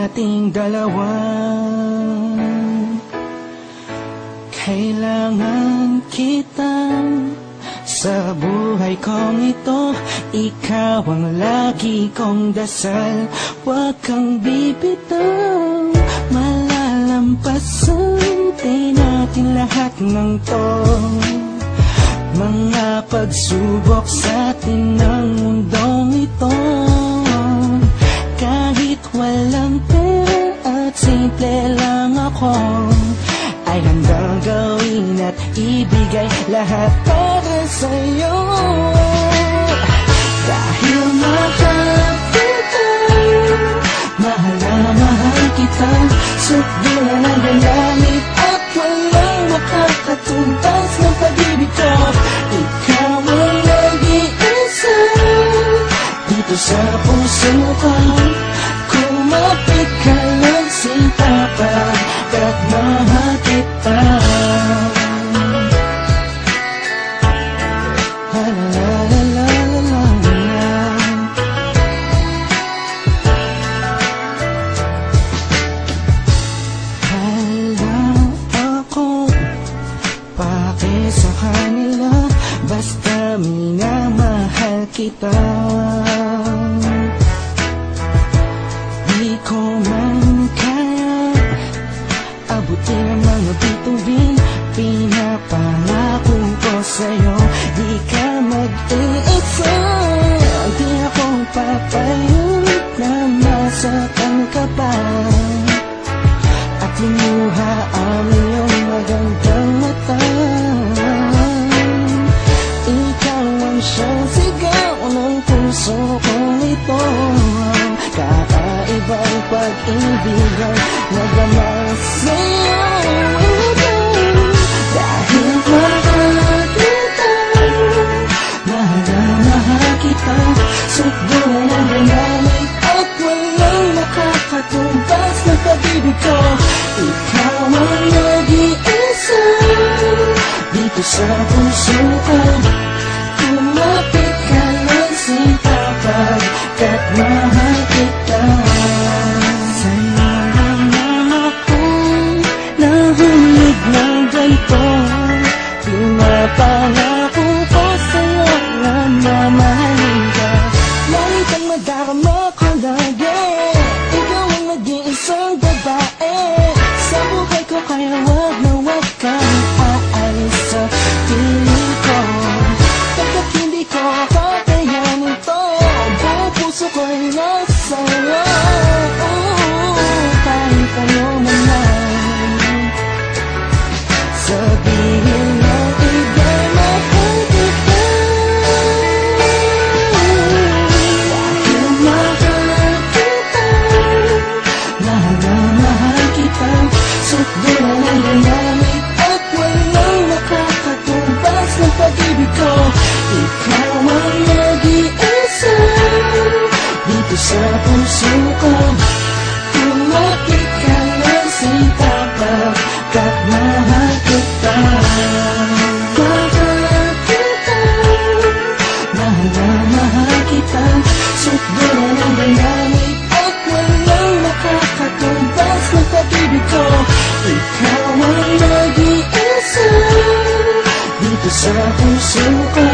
ating dalawa. Kailangan kita sa buhay kong ito. Ikaw ang lagi kong dasal. Huwag kang bibitaw, malalampasan din natin lahat ng to. Mga pagsubok sa atin ng mundong ito. Kahit walang pera at simple lang ako, ay handang gawin at ibigay lahat para sa'yo. Dahil mahal kita, mahal na mahal kita. Sukdulan ang langit at walang makakatumbas ng pag-ibig ko. Ikaw ang nag-iisa dito sa puso ko. Kumapit ka lang sintapag at mahal kita. La la la la la la. Alam ako, pake sa kanila, basta minamahal kita. Di ko man kaya abutin ang mga bituin. Pinapangako ko sa'yo, di ka mag-iisa. Di ako papayag na masaktan ka pa at limuha ang iyong magandang mata. Ikaw ang siyang sigaw ng puso kong ito. Kakaibang pag-ibig ang nagama sa'yo. Dahil mahal kita, mahal na mahal kita. Sukdulan ang dynamic at walang makakatumbas ng pag-ibig ko. Ikaw ang nag-iisa dito sa puso ko. Kumapit ka ng sintapag at mahal kita. Sa'yo lang ako'y nahulog ng ganito. Pinapangako ko sa'yo na mamahalin ka. Lagi kang madarama ko lagi. Ikaw ang nag-iisang babae sa buhay ko, kaya wag na wag kang aalis sa piling ko. Pagkat hindi ko kakayanin to, buong puso ko'y nasa'yo. Kahit ano naman sabihin mo, iba'y mahal kita. Dahil mahal kita, mahal na mahal kita. Sukdulan ang dynamic at walang nakakatumbas ng pag-ibig ko. Ikaw ang nag-iisa dito sa puso ko. Kumapit ka lang sintapag at mahal kita. Mahal kita, mahal na mahal kita. Sukdulan ang dynamic at walang nakakatumbas ng pag-ibig ko. Ikaw ang nag-iisa dito sa puso ko.